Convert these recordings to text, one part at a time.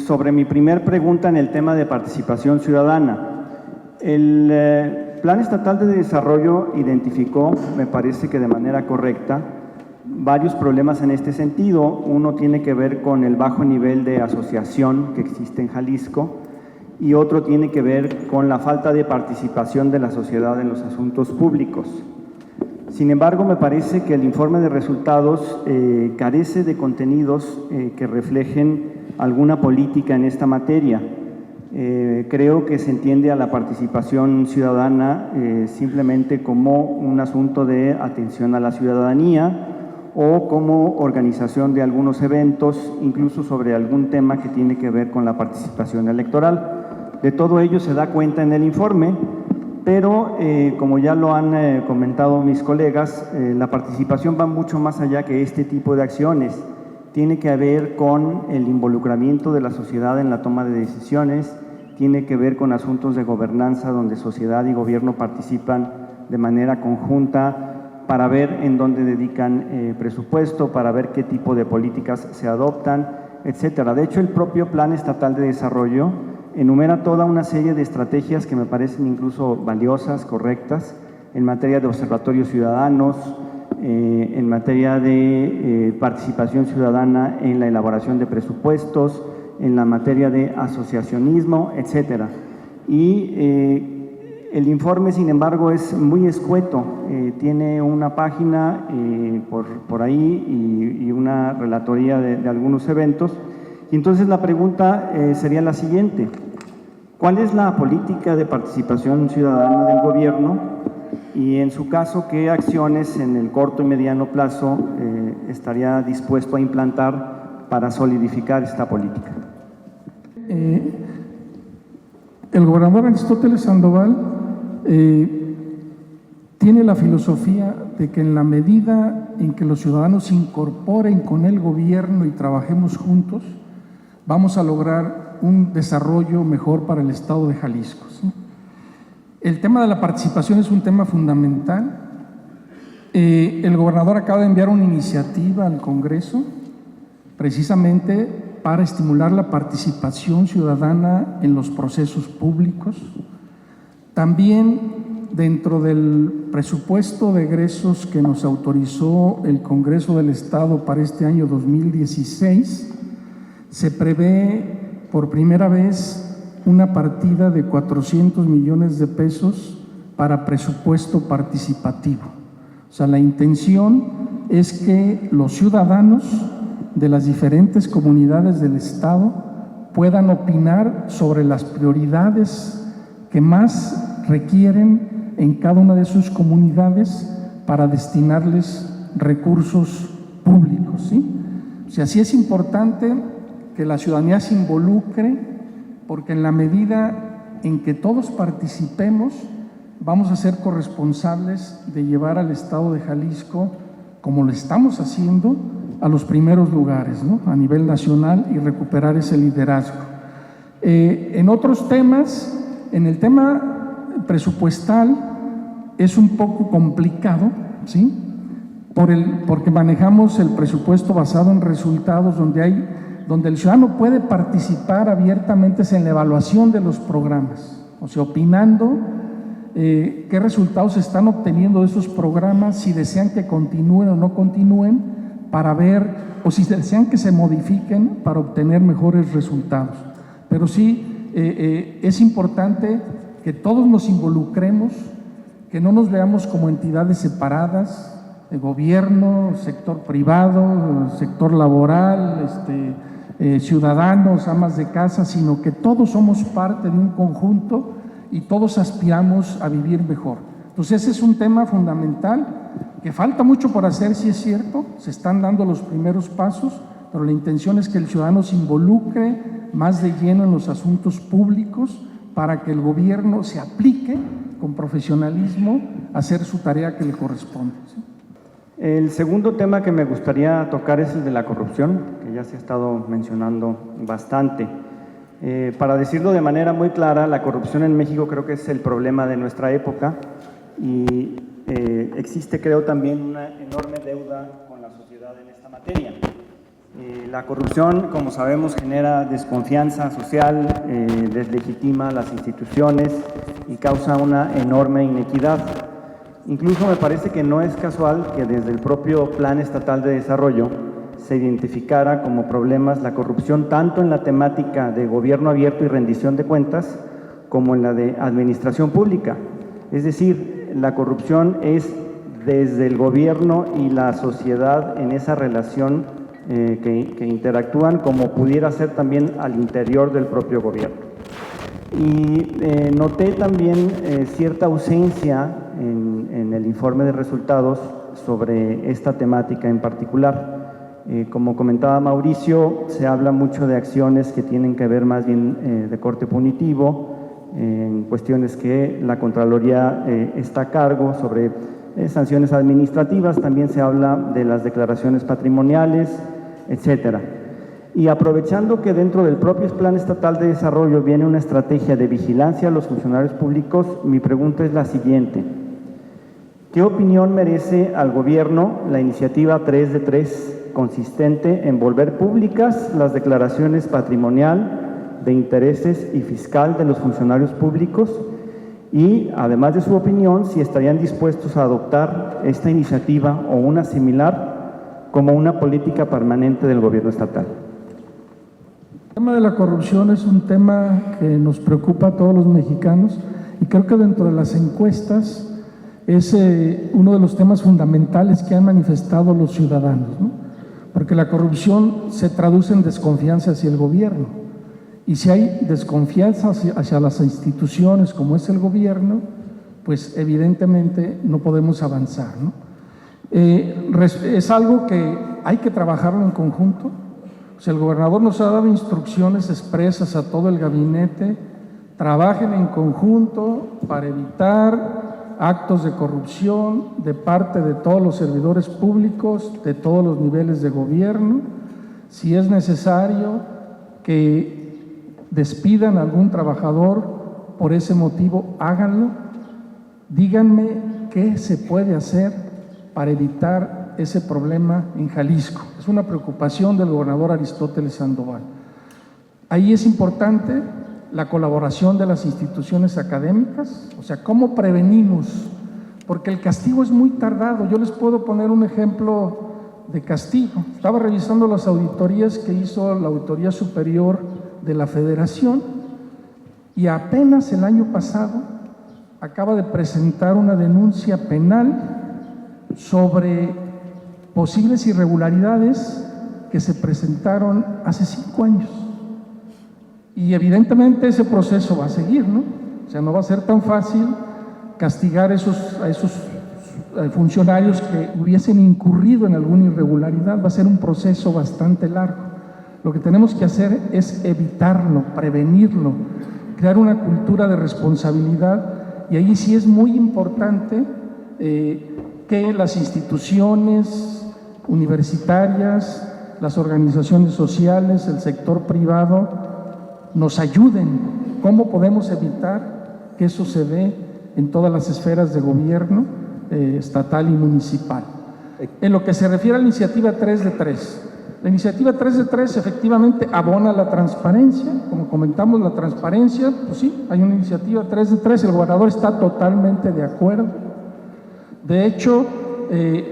Sobre mi primer pregunta en el tema de participación ciudadana, el Plan Estatal de Desarrollo identificó, me parece que de manera correcta, varios problemas en este sentido. Uno tiene que ver con el bajo nivel de asociación que existe en Jalisco y otro tiene que ver con la falta de participación de la sociedad en los asuntos públicos. Sin embargo, me parece que el informe de resultados carece de contenidos que reflejen alguna política en esta materia. Creo que se entiende a la participación ciudadana simplemente como un asunto de atención a la ciudadanía o como organización de algunos eventos, incluso sobre algún tema que tiene que ver con la participación electoral. De todo ello se da cuenta en el informe, pero como ya lo han comentado mis colegas, la participación va mucho más allá que este tipo de acciones. Tiene que ver con el involucramiento de la sociedad en la toma de decisiones, tiene que ver con asuntos de gobernanza donde sociedad y gobierno participan de manera conjunta para ver en dónde dedican presupuesto, para ver qué tipo de políticas se adoptan, etcétera. De hecho, el propio Plan Estatal de Desarrollo enumera toda una serie de estrategias que me parecen incluso valiosas, correctas, en materia de observatorios ciudadanos, en materia de participación ciudadana en la elaboración de presupuestos, en la materia de asociacionismo, etcétera. Y el informe, sin embargo, es muy escueto, tiene una página por ahí y una relatoría de algunos eventos. Y entonces la pregunta sería la siguiente: ¿cuál es la política de participación ciudadana del gobierno? Y en su caso, ¿qué acciones en el corto y mediano plazo estaría dispuesto a implantar para solidificar esta política? El gobernador Aristóteles Sandoval tiene la filosofía de que en la medida en que los ciudadanos se incorporen con el gobierno y trabajemos juntos, vamos a lograr un desarrollo mejor para el estado de Jalisco, ¿sí? El tema de la participación es un tema fundamental. El gobernador acaba de enviar una iniciativa al Congreso precisamente para estimular la participación ciudadana en los procesos públicos. También dentro del presupuesto de egresos que nos autorizó el Congreso del Estado para este año 2016, se prevé por primera vez una partida de 400 millones de pesos para presupuesto participativo. O sea, la intención es que los ciudadanos de las diferentes comunidades del Estado puedan opinar sobre las prioridades que más requieren en cada una de sus comunidades para destinarles recursos públicos, ¿sí? O sea, sí es importante que la ciudadanía se involucre, porque en la medida en que todos participemos, vamos a ser corresponsables de llevar al estado de Jalisco, como lo estamos haciendo, a los primeros lugares, ¿no?, a nivel nacional, y recuperar ese liderazgo. En otros temas, en el tema presupuestal es un poco complicado, ¿sí?, porque manejamos el presupuesto basado en resultados, donde el ciudadano puede participar abiertamente en la evaluación de los programas, o sea, opinando qué resultados están obteniendo de esos programas, si desean que continúen o no continúen, para ver, o si desean que se modifiquen para obtener mejores resultados. Pero sí, es importante que todos nos involucremos, que no nos veamos como entidades separadas, de gobierno, sector privado, sector laboral, ciudadanos, amas de casa, sino que todos somos parte de un conjunto y todos aspiramos a vivir mejor. Entonces, ese es un tema fundamental, que falta mucho por hacer, sí es cierto, se están dando los primeros pasos, pero la intención es que el ciudadano se involucre más de lleno en los asuntos públicos para que el gobierno se aplique con profesionalismo a hacer su tarea que le corresponde, ¿sí? El segundo tema que me gustaría tocar es el de la corrupción, que ya se ha estado mencionando bastante. Para decirlo de manera muy clara, la corrupción en México creo que es el problema de nuestra época y existe, creo, también una enorme deuda con la sociedad en esta materia. La corrupción, como sabemos, genera desconfianza social, deslegitima las instituciones y causa una enorme inequidad. Incluso me parece que no es casual que desde el propio Plan Estatal de Desarrollo se identificara como problemas la corrupción tanto en la temática de gobierno abierto y rendición de cuentas como en la de administración pública. Es decir, la corrupción es desde el gobierno y la sociedad en esa relación que interactúan, como pudiera ser también al interior del propio gobierno. Y noté también cierta ausencia en el informe de resultados sobre esta temática en particular. Como comentaba Mauricio, se habla mucho de acciones que tienen que ver más bien de corte punitivo, en cuestiones que la Contraloría está a cargo sobre sanciones administrativas, también se habla de las declaraciones patrimoniales, etcétera. Y aprovechando que dentro del propio Plan Estatal de Desarrollo viene una estrategia de vigilancia a los funcionarios públicos, mi pregunta es la siguiente: ¿qué opinión merece al gobierno la iniciativa 3 de 3 consistente en volver públicas las declaraciones patrimonial, de intereses y fiscal de los funcionarios públicos? Y, además de su opinión, si estarían dispuestos a adoptar esta iniciativa o una similar como una política permanente del gobierno estatal. El tema de la corrupción es un tema que nos preocupa a todos los mexicanos y creo que dentro de las encuestas es uno de los temas fundamentales que han manifestado los ciudadanos, ¿no? Porque la corrupción se traduce en desconfianza hacia el gobierno. Y si hay desconfianza hacia las instituciones como es el gobierno, pues evidentemente no podemos avanzar, ¿no? Es algo que hay que trabajarlo en conjunto. O sea, el gobernador nos ha dado instrucciones expresas a todo el gabinete: trabajen en conjunto para evitar actos de corrupción de parte de todos los servidores públicos, de todos los niveles de gobierno. Si es necesario que despidan a algún trabajador por ese motivo, háganlo. Díganme qué se puede hacer para evitar ese problema en Jalisco. Es una preocupación del gobernador Aristóteles Sandoval. Ahí es importante la colaboración de las instituciones académicas, o sea, ¿cómo prevenimos? Porque el castigo es muy tardado. Yo les puedo poner un ejemplo de castigo. Estaba revisando las auditorías que hizo la Auditoría Superior de la Federación y apenas el año pasado acaba de presentar una denuncia penal sobre posibles irregularidades que se presentaron hace 5 años. Y evidentemente ese proceso va a seguir, ¿no? O sea, no va a ser tan fácil castigar a esos funcionarios que hubiesen incurrido en alguna irregularidad. Va a ser un proceso bastante largo. Lo que tenemos que hacer es evitarlo, prevenirlo, crear una cultura de responsabilidad, y ahí sí es muy importante que las instituciones universitarias, las organizaciones sociales, el sector privado nos ayuden. ¿Cómo podemos evitar que eso se dé en todas las esferas de gobierno estatal y municipal? En lo que se refiere a la iniciativa 3 de 3, la iniciativa 3 de 3 efectivamente abona la transparencia. Como comentamos, la transparencia, pues sí, hay una iniciativa 3 de 3, el gobernador está totalmente de acuerdo. De hecho,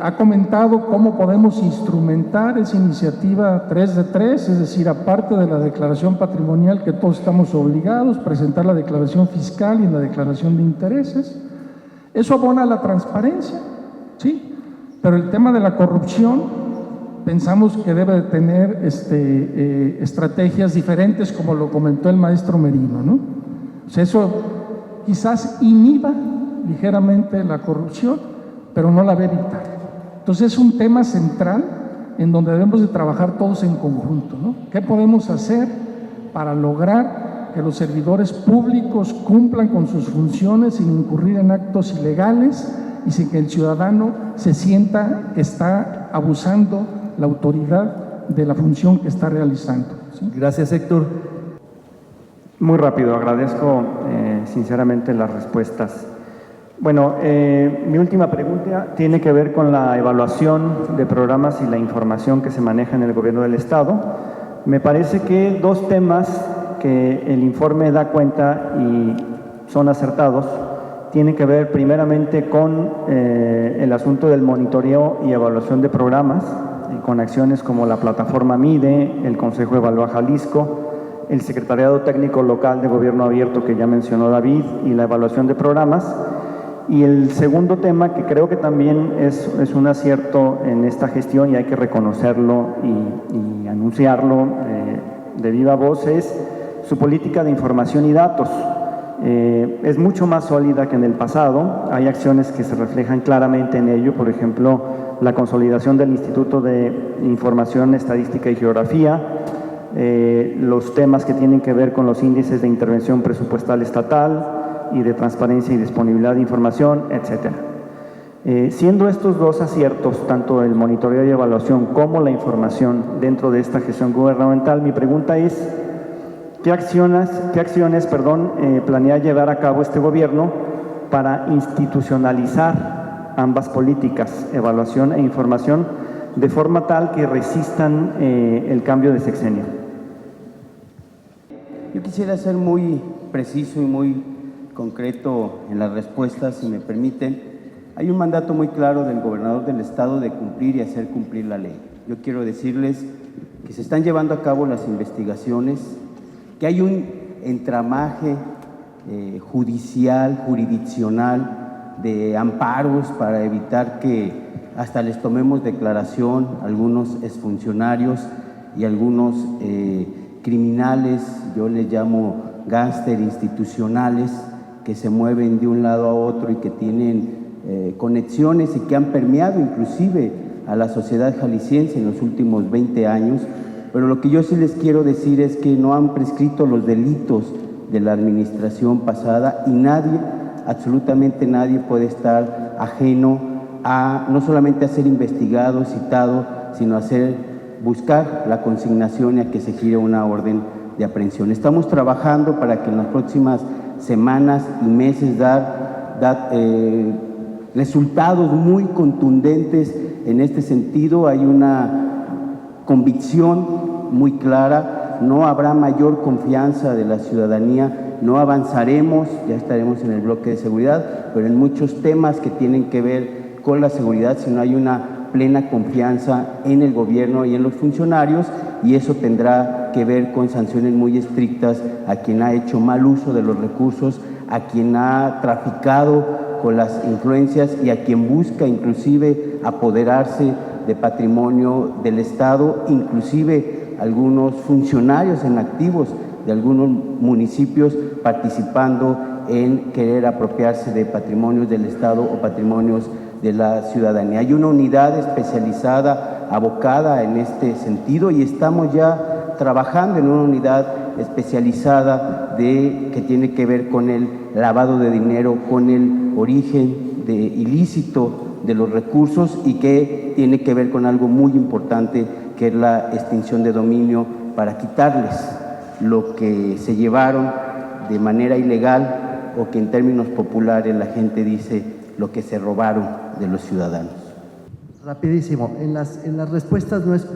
ha comentado cómo podemos instrumentar esa iniciativa 3 de 3, es decir, aparte de la declaración patrimonial que todos estamos obligados, presentar la declaración fiscal y la declaración de intereses. Eso abona la transparencia, ¿sí? Pero el tema de la corrupción pensamos que debe de tener estrategias diferentes, como lo comentó el maestro Merino, ¿no? O sea, eso quizás inhiba ligeramente la corrupción, pero no la va a evitar. Entonces es un tema central en donde debemos de trabajar todos en conjunto, ¿no? ¿Qué podemos hacer para lograr que los servidores públicos cumplan con sus funciones sin incurrir en actos ilegales y sin que el ciudadano se sienta que está abusando la autoridad de la función que está realizando, ¿sí? Gracias, Héctor. Muy rápido, agradezco sinceramente las respuestas. Bueno, mi última pregunta tiene que ver con la evaluación de programas y la información que se maneja en el gobierno del Estado. Me parece que dos temas que el informe da cuenta y son acertados tienen que ver primeramente con el asunto del monitoreo y evaluación de programas, con acciones como la plataforma MIDE, el Consejo Evalúa Jalisco, el Secretariado Técnico Local de Gobierno Abierto que ya mencionó David y la evaluación de programas. Y el segundo tema, que creo que también es un acierto en esta gestión y hay que reconocerlo y anunciarlo de viva voz, es su política de información y datos. Es mucho más sólida que en el pasado, hay acciones que se reflejan claramente en ello, por ejemplo, la consolidación del Instituto de Información, Estadística y Geografía, los temas que tienen que ver con los índices de intervención presupuestal estatal y de transparencia y disponibilidad de información, etcétera. Siendo estos dos aciertos, tanto el monitoreo y evaluación como la información dentro de esta gestión gubernamental, mi pregunta es, ¿qué acciones planea llevar a cabo este gobierno para institucionalizar ambas políticas, evaluación e información, de forma tal que resistan el cambio de sexenio? Yo quisiera ser muy preciso y muy concreto en las respuestas, si me permiten. Hay un mandato muy claro del gobernador del estado de cumplir y hacer cumplir la ley. Yo quiero decirles que se están llevando a cabo las investigaciones, que hay un entramaje judicial, jurisdiccional, de amparos para evitar que hasta les tomemos declaración a algunos exfuncionarios y algunos criminales, yo les llamo gángster institucionales, que se mueven de un lado a otro y que tienen conexiones y que han permeado inclusive a la sociedad jalisciense en los últimos 20 años. Pero lo que yo sí les quiero decir es que no han prescrito los delitos de la administración pasada y nadie, absolutamente nadie puede estar ajeno a no solamente a ser investigado, citado, sino a buscar la consignación y a que se gire una orden de aprehensión. Estamos trabajando para que en las próximas semanas y meses dar resultados muy contundentes en este sentido. Hay una convicción muy clara, no habrá mayor confianza de la ciudadanía, no avanzaremos, ya estaremos en el bloque de seguridad, pero en muchos temas que tienen que ver con la seguridad, si no hay una plena confianza en el gobierno y en los funcionarios, y eso tendrá que ver con sanciones muy estrictas a quien ha hecho mal uso de los recursos, a quien ha traficado con las influencias y a quien busca inclusive apoderarse de patrimonio del Estado, inclusive algunos funcionarios en activos de algunos municipios participando en querer apropiarse de patrimonios del Estado o patrimonios de la ciudadanía. Hay una unidad especializada abocada en este sentido y estamos ya trabajando en una unidad especializada que tiene que ver con el lavado de dinero, con el origen ilícito de los recursos y que tiene que ver con algo muy importante, que es la extinción de dominio, para quitarles lo que se llevaron de manera ilegal o que en términos populares la gente dice lo que se robaron de los ciudadanos. Rapidísimo, en las respuestas no es,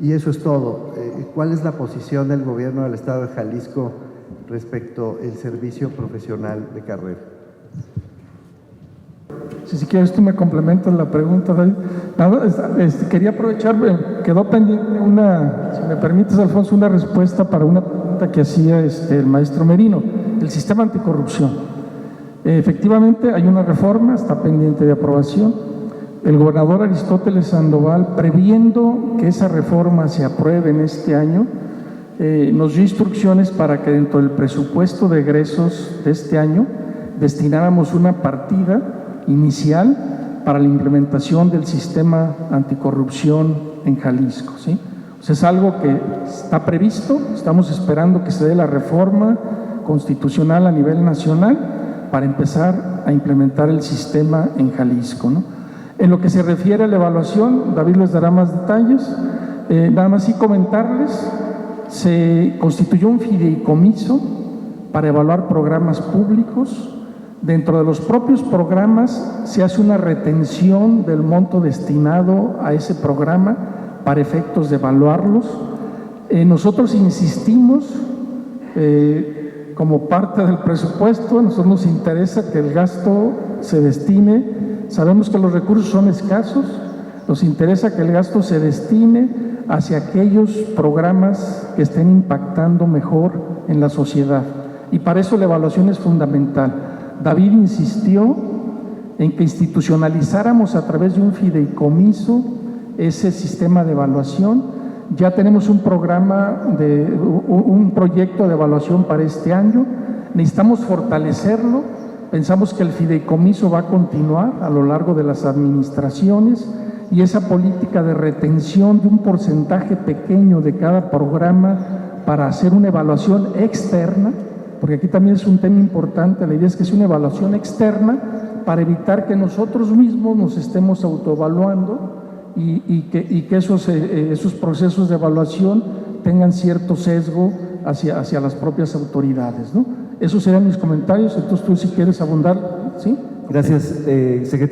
y eso es todo, ¿cuál es la posición del gobierno del estado de Jalisco respecto al servicio profesional de carrera? Si quieres tú me complementas la pregunta, David. Quería aprovechar, quedó pendiente si me permites, Alfonso, una respuesta para una pregunta que hacía el maestro Merino, el sistema anticorrupción. Efectivamente hay una reforma, está pendiente de aprobación. El gobernador Aristóteles Sandoval, previendo que esa reforma se apruebe en este año, nos dio instrucciones para que dentro del presupuesto de egresos de este año destináramos una partida inicial para la implementación del sistema anticorrupción en Jalisco, ¿sí? O sea, es algo que está previsto, estamos esperando que se dé la reforma constitucional a nivel nacional para empezar a implementar el sistema en Jalisco, ¿no? En lo que se refiere a la evaluación, David les dará más detalles, nada más sí comentarles, se constituyó un fideicomiso para evaluar programas públicos Dentro de los propios programas se hace una retención del monto destinado a ese programa para efectos de evaluarlos. Nosotros insistimos, como parte del presupuesto, a nosotros nos interesa que el gasto se destine, sabemos que los recursos son escasos, nos interesa que el gasto se destine hacia aquellos programas que estén impactando mejor en la sociedad. Y para eso la evaluación es fundamental. David insistió en que institucionalizáramos a través de un fideicomiso ese sistema de evaluación. Ya tenemos un proyecto de evaluación para este año. Necesitamos fortalecerlo. Pensamos que el fideicomiso va a continuar a lo largo de las administraciones y esa política de retención de un porcentaje pequeño de cada programa para hacer una evaluación externa, porque aquí también es un tema importante, la idea es que es una evaluación externa para evitar que nosotros mismos nos estemos autoevaluando y que esos procesos de evaluación tengan cierto sesgo hacia las propias autoridades, ¿no? Esos serían mis comentarios, entonces tú si quieres abundar, ¿sí? Gracias, secretario.